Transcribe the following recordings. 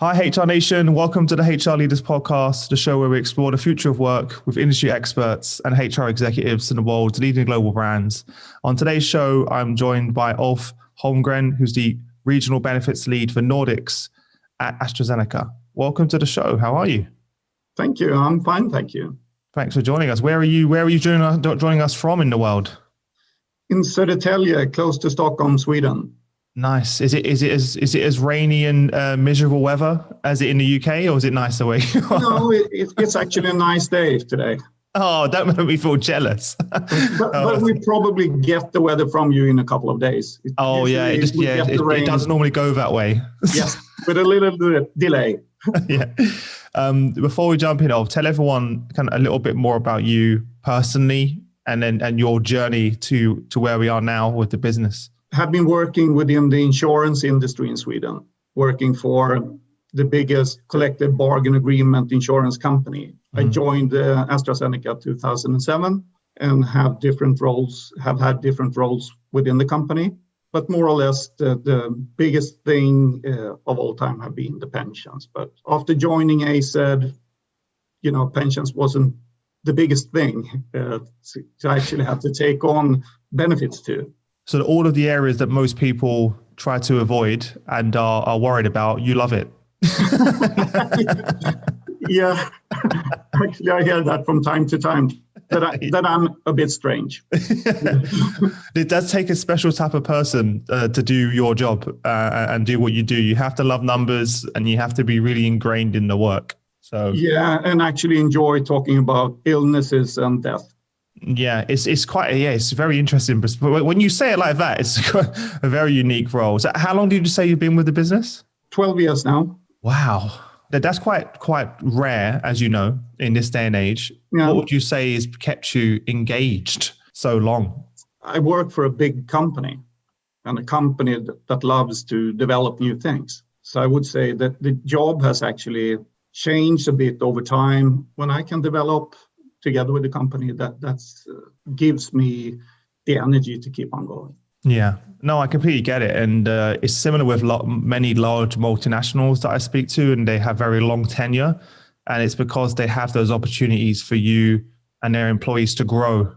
Hi, HR Nation. Welcome to the HR Leaders Podcast, the show where we explore the future of work with industry experts and HR executives in the world's leading global brands. On today's show, I'm joined by Ulf Holmgren, who's the Regional Benefits Lead for Nordics at AstraZeneca. Welcome to the show. How are you? Thank you. I'm fine, thank you. Thanks for joining us. Where are you joining us from in the world? In 𝘄𝘄𝘄𝘆, close to Stockholm, Sweden. Nice. Is it as rainy and miserable weather as it in the UK, or is it nicer away? No, it's actually a nice day today. Oh, that made me feel jealous. but we probably get the weather from you in a couple of days. It doesn't normally go that way. Yes, with a little delay. Yeah. Before we jump in, I'll tell everyone kind of a little bit more about you personally, and your journey to where we are now with the business. Have been working within the insurance industry in Sweden, working for the biggest collective bargain agreement insurance company. I joined AstraZeneca 2007 and have had different roles within the company. But more or less, the biggest thing of all time have been the pensions. But after joining AZ, pensions wasn't the biggest thing to actually have to take on benefits too. So all of the areas that most people try to avoid and are worried about, you love it. Yeah, actually I hear that from time to time, that I'm a bit strange. It does take a special type of person to do your job and do what you do. You have to love numbers and you have to be really ingrained in the work. So yeah, and actually enjoy talking about illnesses and death. Yeah, it's very interesting. But when you say it like that, it's a very unique role. So how long did you say you've been with the business? 12 years now. Wow. That's quite rare, as you know, in this day and age. Yeah. What would you say has kept you engaged so long? I work for a big company, and a company that loves to develop new things. So I would say that the job has actually changed a bit over time. When I can develop together with the company, that gives me the energy to keep on going. Yeah, no, I completely get it. And it's similar with many large multinationals that I speak to, and they have very long tenure. And it's because they have those opportunities for you and their employees to grow.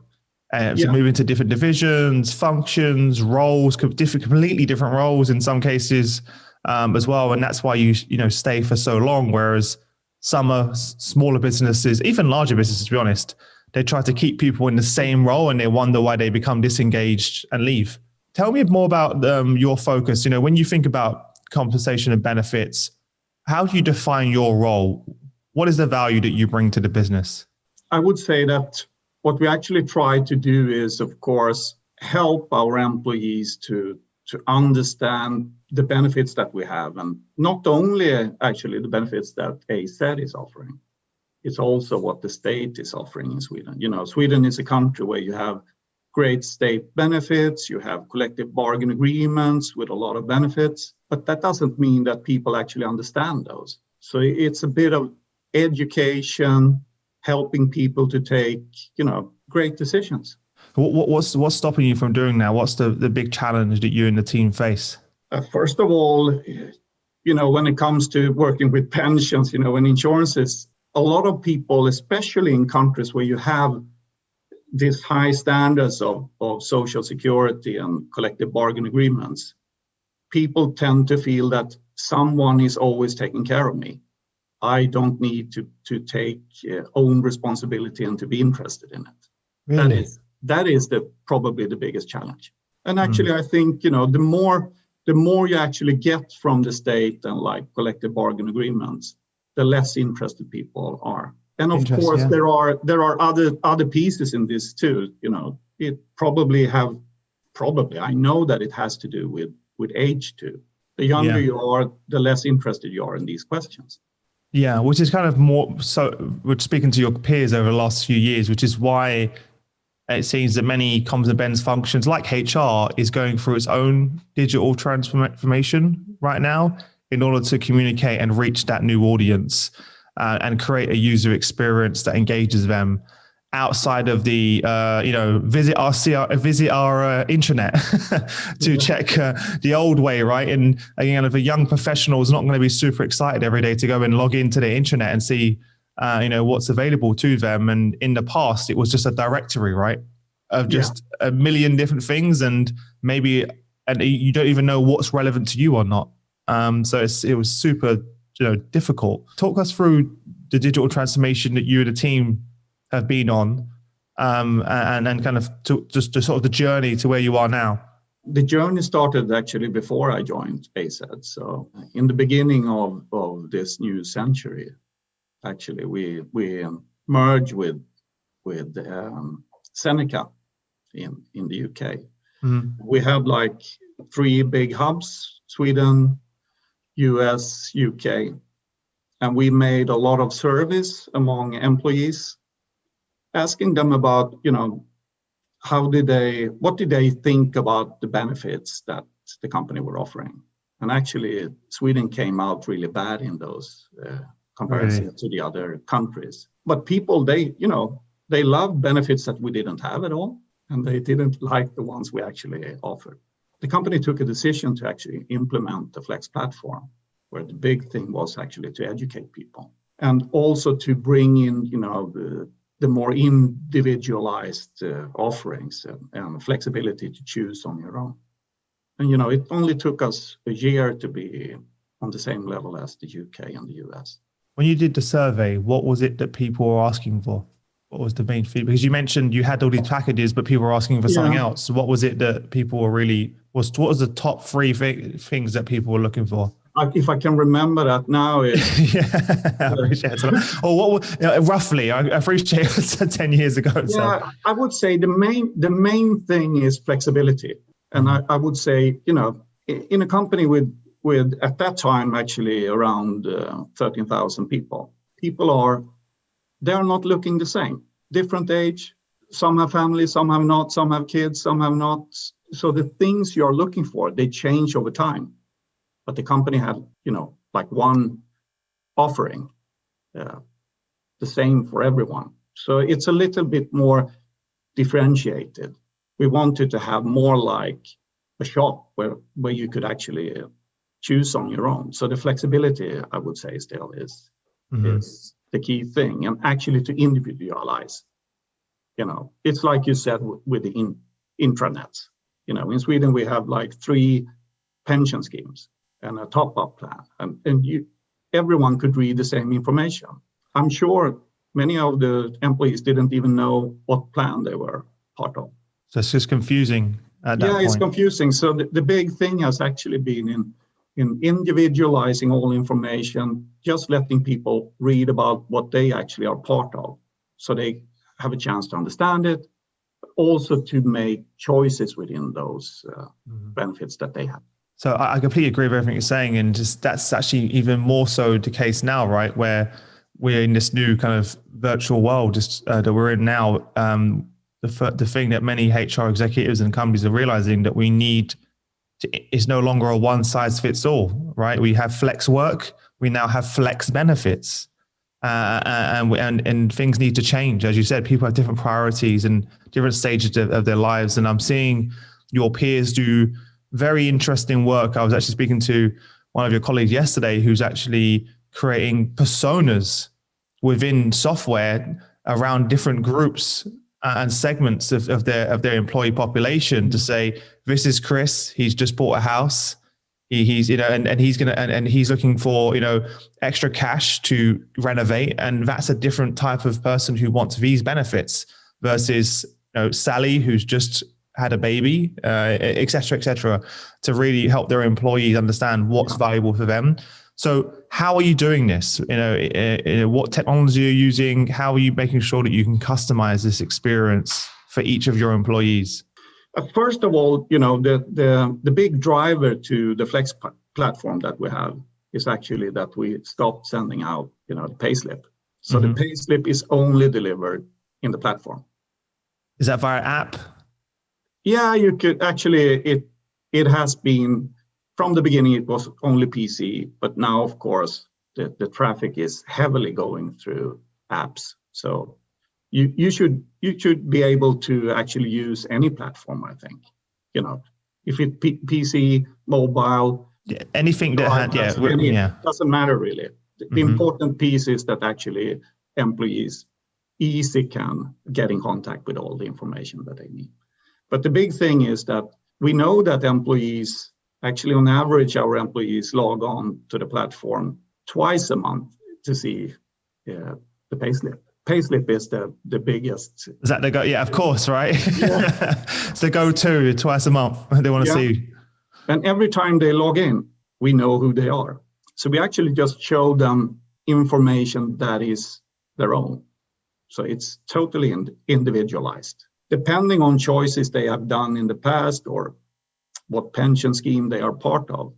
To move into different divisions, functions, roles, completely different roles in some cases as well. And that's why you stay for so long. Whereas some are smaller businesses, even larger businesses, to be honest, they try to keep people in the same role and they wonder why they become disengaged and leave. Tell me more about your focus. When you think about compensation and benefits, how do you define your role? What is the value that you bring to the business? I would say that what we actually try to do is, of course, help our employees to understand the benefits that we have, and not only actually the benefits that AZ is offering, it's also what the state is offering in Sweden. Sweden is a country where you have great state benefits, you have collective bargain agreements with a lot of benefits, but that doesn't mean that people actually understand those. So it's a bit of education, helping people to take, great decisions. What's stopping you from doing that? What's the big challenge that you and the team face? First of all, when it comes to working with pensions, and insurances, a lot of people, especially in countries where you have these high standards of social security and collective bargain agreements, people tend to feel that someone is always taking care of me. I don't need to take own responsibility and to be interested in it. Really? That is probably the biggest challenge. And actually, I think, the more you actually get from the state and like collective bargain agreements, the less interested people are. And of course, yeah, there are other pieces in this too. It probably, I know that it has to do with age too. The younger you are, the less interested you are in these questions. Yeah, which is kind of more, so we're speaking to your peers over the last few years, which is why it seems that many comms and bens functions like HR is going through its own digital transformation right now in order to communicate and reach that new audience and create a user experience that engages them outside of the, visit our intranet to check the old way, right? And again, if a young professional is not going to be super excited every day to go and log into the intranet and see, what's available to them. And in the past, it was just a directory, right, of just a million different things, and you don't even know what's relevant to you or not. So it was super, difficult. Talk us through the digital transformation that you and the team have been on, and kind of just sort of the journey to where you are now. The journey started actually before I joined AZ. So in the beginning of this new century, actually, we merged with Seneca in the UK. Mm-hmm. We have like 3 big hubs: Sweden, US, UK. And we made a lot of surveys among employees, asking them about, what did they think about the benefits that the company were offering? And actually, Sweden came out really bad in those comparisons to the other countries. But people, they love benefits that we didn't have at all, and they didn't like the ones we actually offered. The company took a decision to actually implement the Flex platform, where the big thing was actually to educate people and also to bring in, the more individualized offerings and flexibility to choose on your own. And, it only took us a year to be on the same level as the UK and the US. When you did the survey, what was it that people were asking for? What was the main feedback? Because you mentioned you had all these packages, but people were asking for something else. So what was it that people were what was the top 3 things that people were looking for? If I can remember that now, I appreciate it. Or roughly? I appreciate it 10 years ago. Yeah, so. I would say the main thing is flexibility, and I would say, in a company with at that time actually around 13,000 people, they're not looking the same. Different age, some have families, some have not, some have kids, some have not. So the things you're looking for, they change over time. But the company had, like one offering, the same for everyone. So it's a little bit more differentiated. We wanted to have more like a shop where you could actually choose on your own. So the flexibility, I would say, still is the key thing, and actually to individualize. It's like you said with the intranets. In Sweden we have like 3 pension schemes and a top-up plan, and everyone could read the same information. I'm sure many of the employees didn't even know what plan they were part of. So it's just confusing at that point. Yeah, it's confusing. So the big thing has actually been in individualizing all information, just letting people read about what they actually are part of, so they have a chance to understand it, but also to make choices within those benefits that they have. So I completely agree with everything you're saying, and just that's actually even more so the case now, right? Where we're in this new kind of virtual world that we're in now. The thing that many HR executives and companies are realizing that we need is no longer a one size fits all, right? We have flex work, we now have flex benefits, and things need to change. As you said, people have different priorities and different stages of their lives, and I'm seeing your peers do very interesting work. I was actually speaking to one of your colleagues yesterday who's actually creating personas within software around different groups and segments of their employee population to say, this is Chris, he's just bought a house. He's he's looking for, extra cash to renovate. And that's a different type of person who wants these benefits versus, Sally, who's just had a baby, et cetera, to really help their employees understand what's valuable for them. So how are you doing this? What technology are you using? How are you making sure that you can customize this experience for each of your employees? First of all, the big driver to the Flex platform that we have is actually that we stopped sending out, the payslip. So the payslip is only delivered in the platform. Is that via app? Yeah, you could actually, it has been, from the beginning, it was only PC, but now, of course, the traffic is heavily going through apps. So you should be able to actually use any platform, I think. You know, if it PC, mobile, anything that had, doesn't matter really. The important piece is that actually employees easily can get in contact with all the information that they need. But the big thing is that we know that employees, actually on average, our employees log on to the platform twice a month to see the payslip. Payslip is the biggest. Is that the go? Yeah, of course, right? Yeah. It's the go-to twice a month. They want to see. And every time they log in, we know who they are. So we actually just show them information that is their own. So it's totally individualized. Depending on choices they have done in the past or what pension scheme they are part of,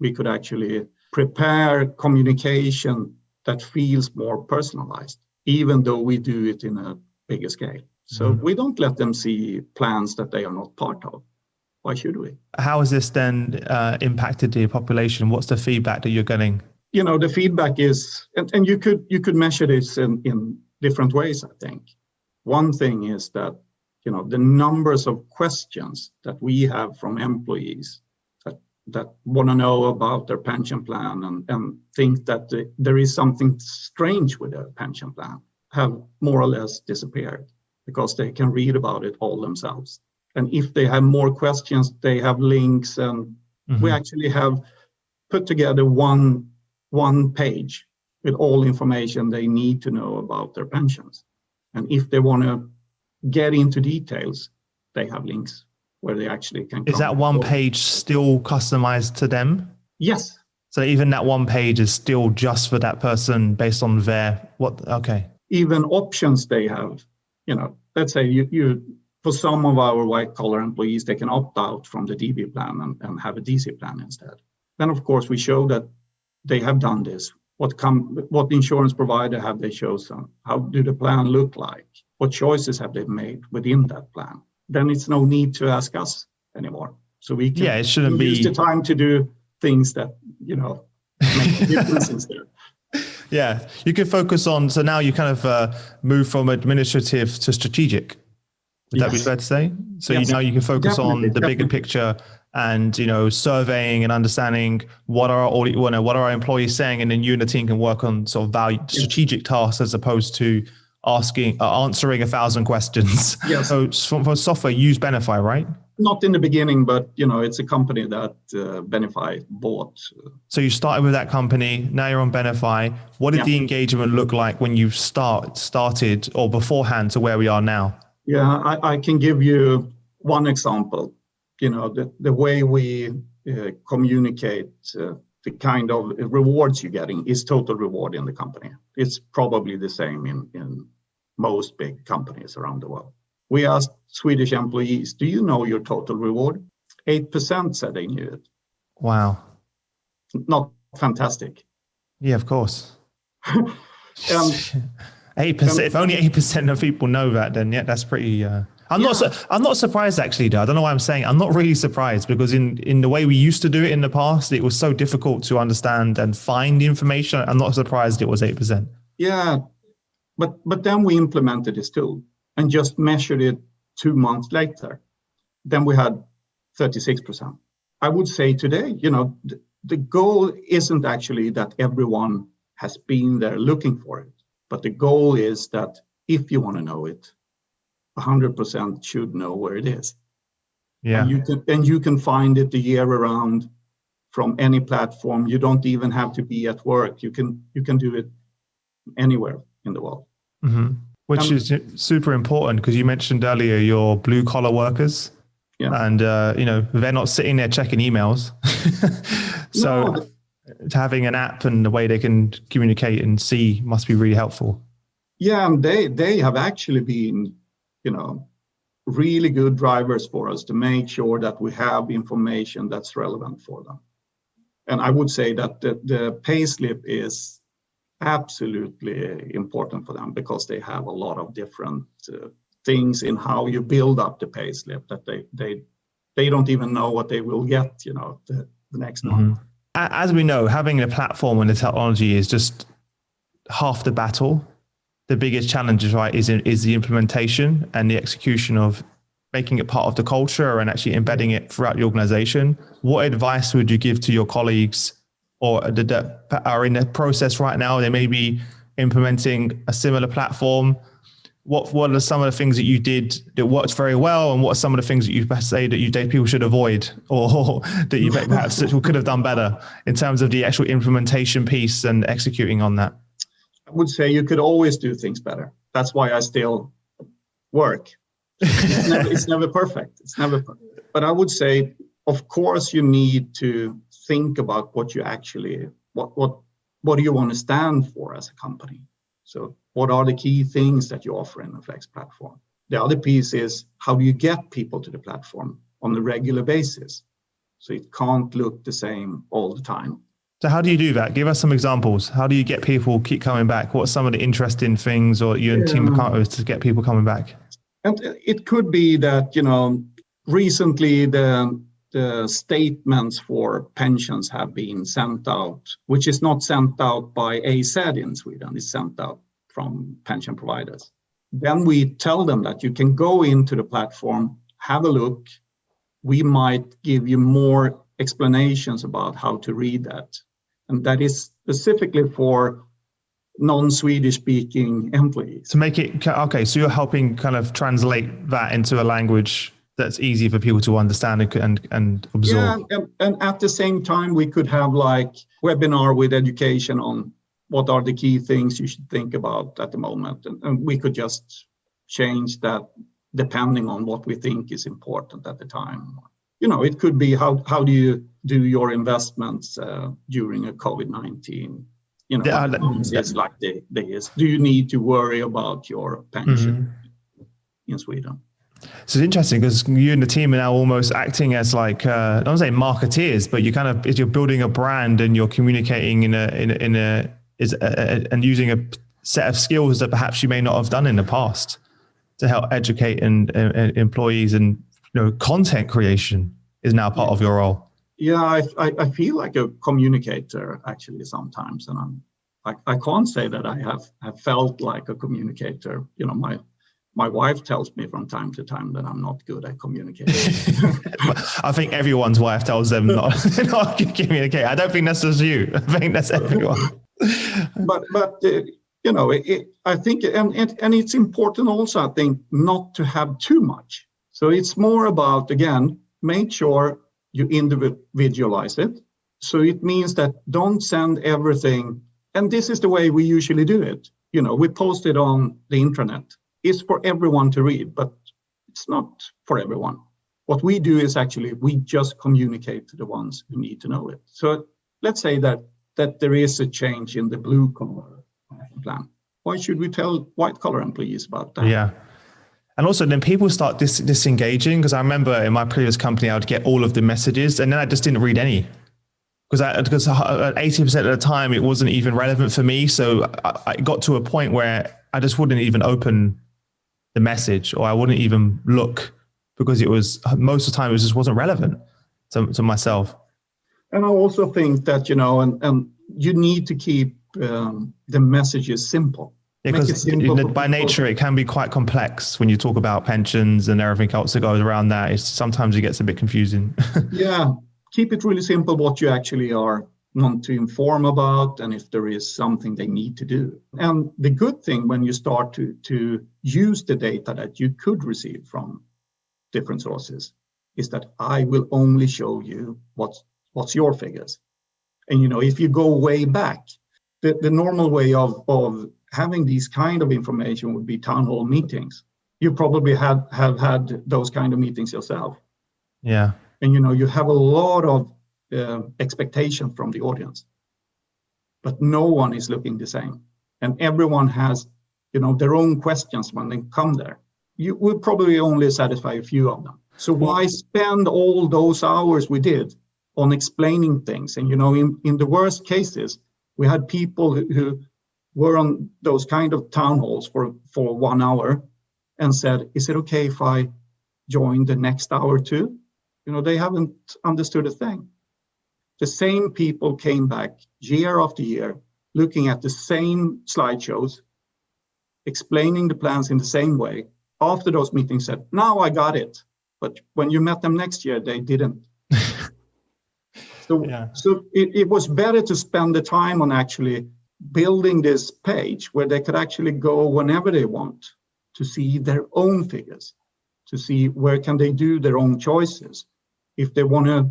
we could actually prepare communication that feels more personalized, even though we do it in a bigger scale. So we don't let them see plans that they are not part of. Why should we? How has this then impacted the population? What's the feedback that you're getting? You know, the feedback is, and you could measure this in different ways, I think. One thing is that, you know, the numbers of questions that we have from employees that want to know about their pension plan and think that there is something strange with their pension plan have more or less disappeared because they can read about it all themselves. And if they have more questions, they have links, and we actually have put together one page with all information they need to know about their pensions. And if they want to get into details, they have links where they actually can. Is that one page still customized to them? Yes. So even that one page is still just for that person based on their okay. Even options they have, you know, let's say you for some of our white collar employees, they can opt out from the DB plan and have a DC plan instead. Then of course we show that they have done this. What insurance provider have they chosen? How do the plan look like? What choices have they made within that plan? Then it's no need to ask us anymore. So we can it shouldn't use the time to do things that, you know, make a difference instead. Yeah, you can focus on, so now you kind of move from administrative to strategic. Would that be fair to say? So now you can focus on the bigger picture and, you know, surveying and understanding what are our employees saying, and then you and the team can work on sort of strategic tasks as opposed to answering 1,000 questions. Yes. So for software, use Benify, right? Not in the beginning, but, you know, it's a company that Benify bought. So you started with that company, now you're on Benify. What did the engagement look like when you started or beforehand to where we are now? Yeah, I can give you one example. You know, the way we communicate the kind of rewards you're getting is total reward in the company. It's probably the same in most big companies around the world. We asked Swedish employees, do you know your total reward? 8% said they knew it. Wow. Not fantastic. Yeah, of course. 8%. If only 8% of people know that, then that's pretty. I'm not surprised actually, though. I don't know why I'm saying. I'm not really surprised because in the way we used to do it in the past, it was so difficult to understand and find the information. I'm not surprised it was 8%. Yeah, but then we implemented this tool and just measured it 2 months later. Then we had 36%. I would say today, you know, the goal isn't actually that everyone has been there looking for it, but the goal is that if you want to know it, 100% should know where it is. Yeah. And you can find it the year around from any platform. You don't even have to be at work. You can do it anywhere in the world. Mm-hmm. Which is super important because you mentioned earlier your blue collar workers. Yeah. And you know, they're not sitting there checking emails. So having an app and the way they can communicate and see must be really helpful. Yeah, and they have actually been, you know, really good drivers for us to make sure that we have information that's relevant for them. And I would say that the payslip is absolutely important for them because they have a lot of different things in how you build up the payslip that they don't even know what they will get, you know, the next month. As we know, having a platform and the technology is just half the battle. the biggest challenges, right, is the implementation and the execution of making it part of the culture and actually embedding it throughout the organization. What advice would you give to your colleagues or that are in the process right now? They may be implementing a similar platform. What are some of the things that you did that worked very well, and what are some of the things that you say that people should avoid, or that you perhaps could have done better in terms of the actual implementation piece and executing on that? I would say you could always do things better. That's why I still work. It's never perfect. It's never perfect. But I would say, of course, you need to think about what you actually, what do you want to stand for as a company? So what are the key things that you offer in the Flex platform? The other piece is, how do you get people to the platform on a regular basis? So it can't look the same all the time. So how do you do that? Give us some examples. How do you get people keep coming back? What are some of the interesting things, or you and team accountants to get people coming back? And it could be that, recently the statements for pensions have been sent out, which is not sent out by AZ in Sweden, it's sent out from pension providers. Then we tell them that you can go into the platform, have a look. We might give you more explanations about how to read that. And that is specifically for non-Swedish speaking employees. To make it, okay, so you're helping kind of translate that into a language that's easy for people to understand and absorb. Yeah, and at the same time, we could have like webinar with education on what are the key things you should think about at the moment. And we could just change that depending on what we think is important at the time. It could be how do you do your investments during a COVID-19? It's like this. Do you need to worry about your pension in Sweden? So it's interesting because you and the team are now almost acting as like, I don't say marketeers, but you're building a brand and you're communicating and using a set of skills that perhaps you may not have done in the past to help educate and employees, and content creation is now part of your role. Yeah, I feel like a communicator actually sometimes, and I can't say that I have felt like a communicator. My wife tells me from time to time that I'm not good at communicating. I think everyone's wife tells them not to communicate. I don't think that's just you. I think that's everyone. But I think, and it's important also, I think, not to have too much. So it's more about, again, make sure you individualize it. So it means that don't send everything. And this is the way we usually do it. We post it on the intranet. It's for everyone to read, but it's not for everyone. What we do is actually, we just communicate to the ones who need to know it. So let's say that there is a change in the blue collar plan. Why should we tell white collar employees about that? Yeah. And also then people start disengaging, because I remember in my previous company, I would get all of the messages and then I just didn't read any. Because 80% of the time it wasn't even relevant for me. So I got to a point where I just wouldn't even open the message, or I wouldn't even look, because it was, most of the time it just wasn't relevant to myself. And I also think that, and you need to keep the messages simple. Yeah, because by nature, it can be quite complex when you talk about pensions and everything else that goes around that. Sometimes it gets a bit confusing. Yeah, keep it really simple what you actually want to inform about, and if there is something they need to do. And the good thing when you start to use the data that you could receive from different sources is that I will only show you what's your figures. And if you go way back, the normal way of having these kind of information would be town hall meetings. You probably have had those kind of meetings yourself. Yeah. And you have a lot of expectation from the audience, but no one is looking the same, and everyone has their own questions when they come there. You will probably only satisfy a few of them. So why spend all those hours we did on explaining things? And in the worst cases, we had people who were on those kind of town halls for 1 hour and said, is it okay if I join the next hour too? They haven't understood a thing. The same people came back year after year, looking at the same slideshows, explaining the plans in the same way, after those meetings said, now I got it. But when you met them next year, they didn't. So it was better to spend the time on actually building this page where they could actually go whenever they want to see their own figures, to see where can they do their own choices. If they want to,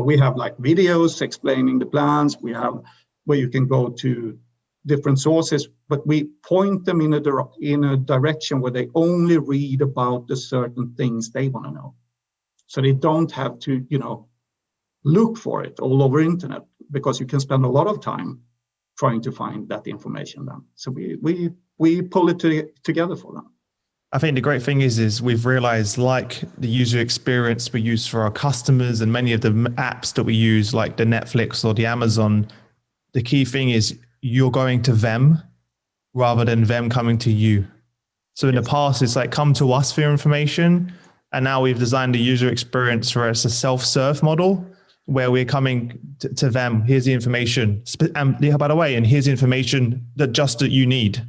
we have like videos explaining the plans, we have where you can go to different sources, but we point them in a direction where they only read about the certain things they want to know. So they don't have to, look for it all over internet, because you can spend a lot of time trying to find that information then. So we pull it together for them. I think the great thing is we've realized, like the user experience we use for our customers and many of the apps that we use, like the Netflix or the Amazon, the key thing is you're going to them rather than them coming to you. So in the past, it's like, come to us for your information. And now we've designed the user experience where it's a self-serve model, where we're coming to them. Here's the information. And by the way, and here's the information that you need,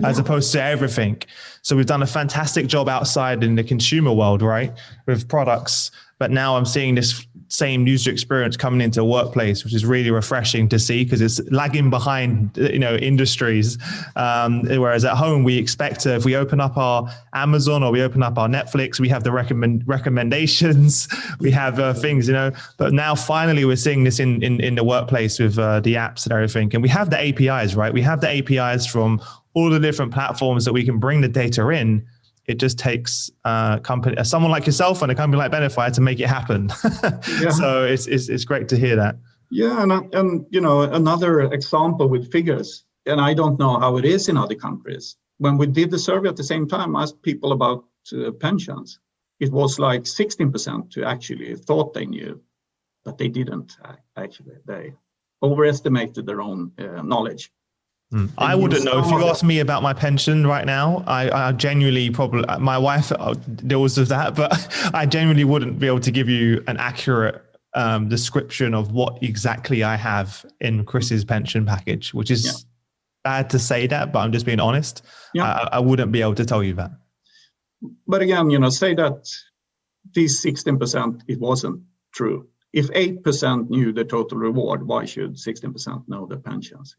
as opposed to everything. So we've done a fantastic job outside in the consumer world, right, with products. But now I'm seeing this same user experience coming into a workplace, which is really refreshing to see, because it's lagging behind, industries. Whereas at home, we expect if we open up our Amazon or we open up our Netflix, we have the recommendations, we have things, But now finally we're seeing this in the workplace with the apps and everything. And we have the APIs, right? We have the APIs from all the different platforms that we can bring the data in. It just takes someone like yourself and a company like Benify to make it happen. Yeah. So it's great to hear that. Yeah, and another example with figures, and I don't know how it is in other countries. When we did the survey at the same time, asked people about pensions, it was like 16% who actually thought they knew, but they didn't actually. They overestimated their own knowledge. I wouldn't know. If you ask me about my pension right now, I genuinely my wife deals with that, but I genuinely wouldn't be able to give you an accurate description of what exactly I have in Chris's pension package, which is bad to say that, but I'm just being honest. Yeah. I wouldn't be able to tell you that. But again, say that these 16%, it wasn't true. If 8% knew the total reward, why should 16% know the pensions?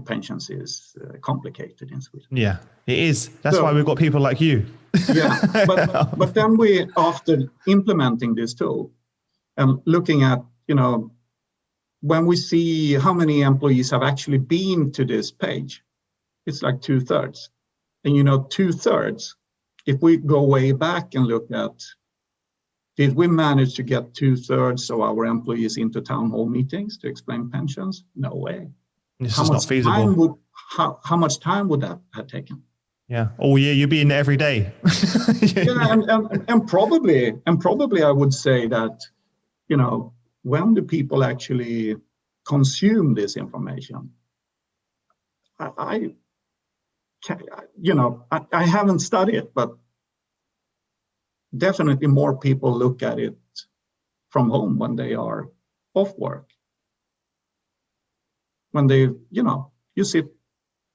Pensions is complicated in Sweden. Yeah, it is. That's why we've got people like you. Yeah, but then after implementing this tool and looking at, when we see how many employees have actually been to this page, it's like 2/3. And 2/3, if we go way back and look at, did we manage to get 2/3 of our employees into town hall meetings to explain pensions? No way. It's just not feasible. How much time would that have taken? Yeah. Oh yeah, you'd be in there every day. and probably I would say that, when do people actually consume this information? I haven't studied it, but definitely more people look at it from home when they are off work. When they, you sit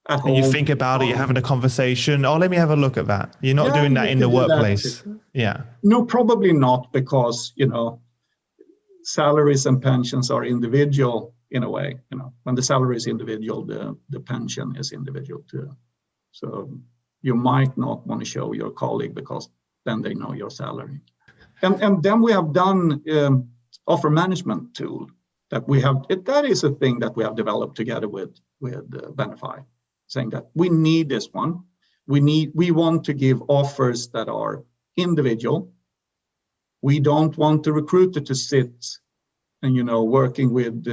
at home. And you think about it, you're having a conversation. Oh, let me have a look at that. You're not doing that in the workplace. Yeah. No, probably not, because, salaries and pensions are individual in a way. When the salary is individual, the pension is individual too. So you might not want to show your colleague, because then they know your salary. And then we have done offer management tool. That is a thing that we have developed together with Benify, saying that we need this one. We want to give offers that are individual. We don't want the recruiter to sit and working with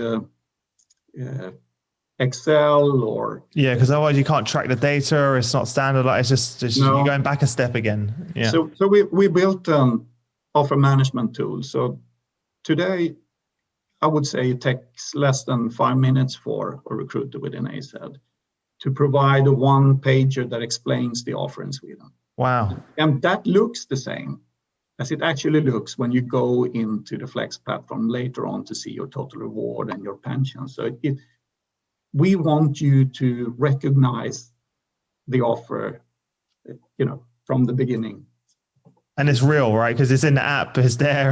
Excel or because otherwise you can't track the data, or it's not standardized. It's just you're going back a step again. Yeah. So we built an offer management tool. So today, I would say it takes less than 5 minutes for a recruiter within AZ to provide a one-pager that explains the offer in Sweden. Wow. And that looks the same as it actually looks when you go into the Flex platform later on to see your total reward and your pension. So we want you to recognize the offer, from the beginning. And it's real, right? Because it's in the app, it's there.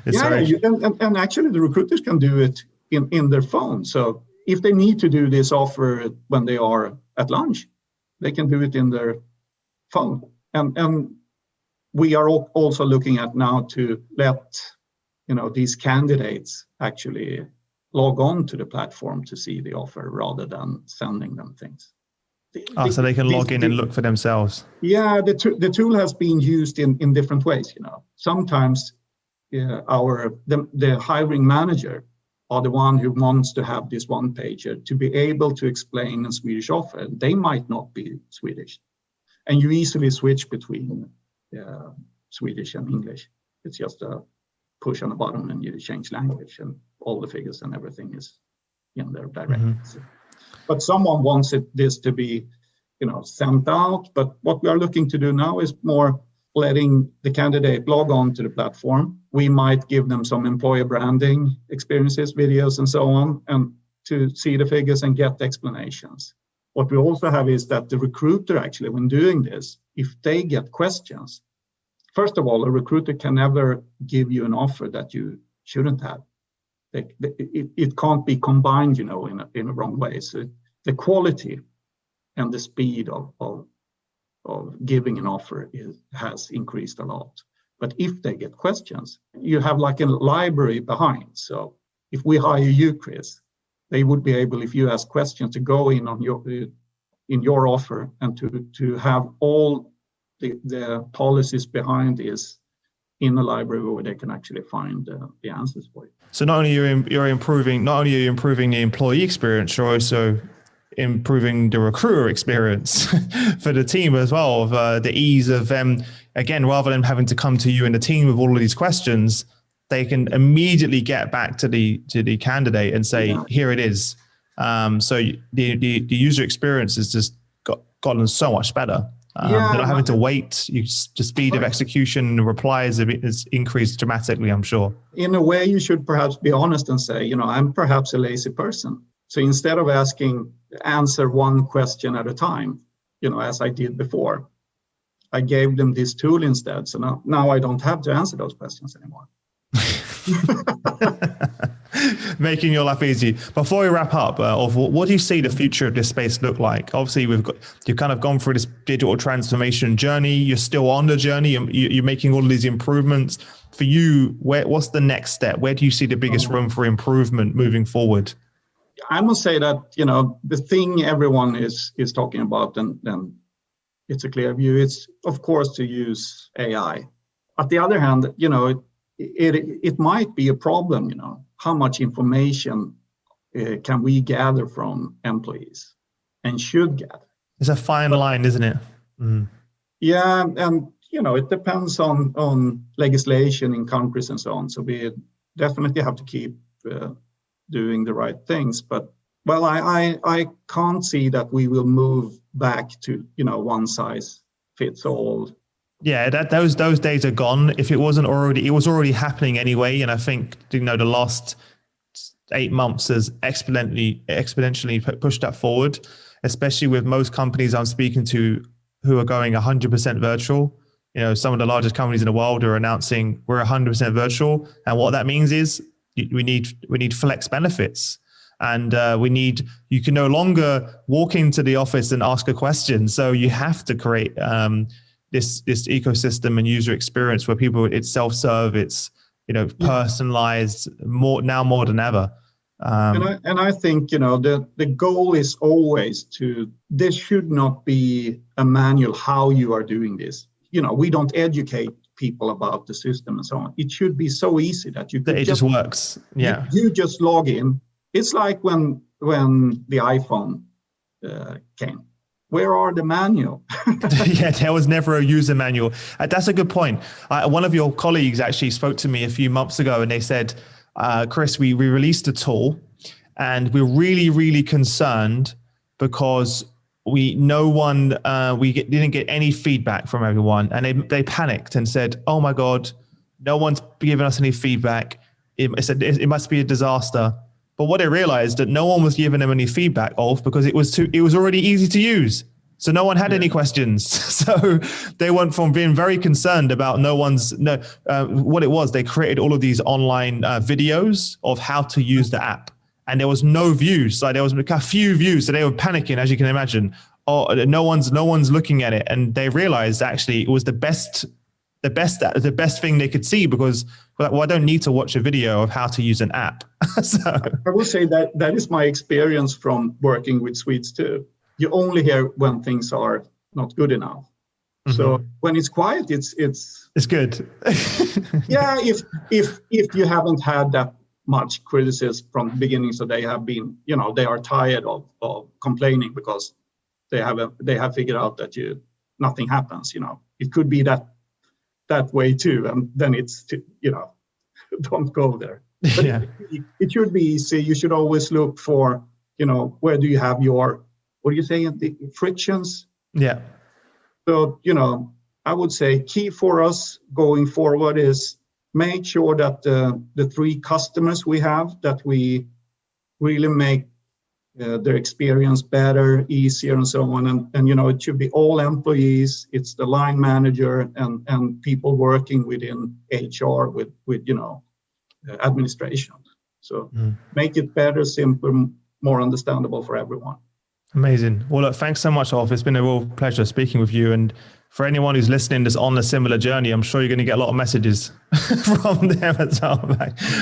And actually the recruiters can do it in their phone. So if they need to do this offer when they are at lunch, they can do it in their phone. And we are also looking at now to let these candidates actually log on to the platform to see the offer rather than sending them things. So they can log in and look for themselves. Yeah, the tool has been used in different ways. Sometimes the hiring manager are the one who wants to have this one pager to be able to explain a Swedish offer. They might not be Swedish, and you easily switch between Swedish and English. It's just a push on the button and you change language, and all the figures and everything is in there directly. Mm-hmm. But someone wants this to be, sent out. But what we are looking to do now is more letting the candidate log on to the platform. We might give them some employer branding experiences, videos, and so on, and to see the figures and get the explanations. What we also have is that the recruiter actually, when doing this, if they get questions, first of all, a recruiter can never give you an offer that you shouldn't have. It can't be combined, in a wrong way. So the quality and the speed of giving an offer has increased a lot. But if they get questions, you have like a library behind. So if we hire you, Chris, they would be able, if you ask questions, to go in on your offer and to have all the policies behind this in the library where they can actually find the answers for you. So not only are you improving the employee experience, you're also improving the recruiter experience for the team as well. Of the ease of them, again, rather than having to come to you and the team with all of these questions, they can immediately get back to the candidate and say, here it is. So the user experience has just gotten so much better. They're not having to wait. The speed of execution and replies is increased dramatically, I'm sure. In a way, you should perhaps be honest and say, I'm perhaps a lazy person. So instead of answer one question at a time, as I did before, I gave them this tool instead. So now I don't have to answer those questions anymore. Making your life easy. Before we wrap up, what do you see the future of this space look like? Obviously, you've kind of gone through this digital transformation journey. You're still on the journey. You're making all of these improvements. For you, what's the next step? Where do you see the biggest room for improvement moving forward? I must say that the thing everyone is talking about, and it's a clear view. It's of course to use AI. On the other hand, it might be a problem, how much information can we gather from employees and should gather. It's a fine line, isn't it? Mm. Yeah, and it depends on legislation in countries and so on. So we definitely have to keep doing the right things. But I can't see that we will move back to one size fits all. Yeah, those days are gone. If it was already happening anyway. And I think the last 8 months has exponentially pushed that forward, especially with most companies I'm speaking to who are going 100% virtual. Some of the largest companies in the world are announcing we're 100% virtual, and what that means is we need flex benefits, and you can no longer walk into the office and ask a question. So you have to create this ecosystem and user experience where it's self-serve, it's personalized more than ever. And I think the goal is always there should not be a manual how you are doing this. We don't educate people about the system and so on. It should be so easy that it just works. Yeah, you just log in. It's like when the iPhone came. Where are the manual? Yeah, there was never a user manual. That's a good point. One of your colleagues actually spoke to me a few months ago, and they said, Chris, we released a tool and we're really, really concerned because we didn't get any feedback from everyone. And they panicked and said, oh my God, no one's giving us any feedback. It must be a disaster. But what they realized that no one was giving them any feedback, Ulf, because it was already easy to use. So no one had any questions. So they went from being very concerned about what it was. They created all of these online videos of how to use the app, and there was no views. Like there was a few views, so they were panicking, as you can imagine. Oh, no one's looking at it, and they realized actually it was the best thing they could see, because well, I don't need to watch a video of how to use an app. So I will say that is my experience from working with Swedes too. You only hear when things are not good enough. Mm-hmm. So when it's quiet, it's good. Yeah, if you haven't had that much criticism from the beginning, so they have been, they are tired of complaining because they have figured out that nothing happens. It could be that way too, and then it's don't go there. But yeah, it should be easy. You should always look for where do you have your, what do you say, the frictions? Yeah. So I would say key for us going forward is make sure that the 3 customers we have, that we really make their experience better, easier, and so on. And it should be all employees. It's the line manager and people working within HR with administration. So make it better, simpler, more understandable for everyone. Amazing. Well, look, thanks so much, Ulf. It's been a real pleasure speaking with you. And for anyone who's listening that's on a similar journey, I'm sure you're going to get a lot of messages from them as well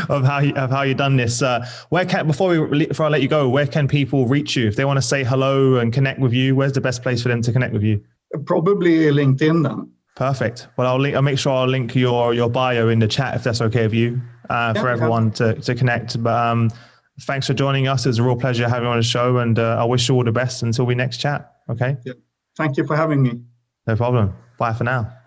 of how you've done this. Before I let you go, where can people reach you if they want to say hello and connect with you? Where's the best place for them to connect with you? Probably LinkedIn then. Perfect. Well, I'll make sure I'll link your bio in the chat if that's okay with you, for everyone to connect. But thanks for joining us. It's a real pleasure having you on the show, and I wish you all the best until we next chat. Okay. Yeah. Thank you for having me. No problem. Bye for now.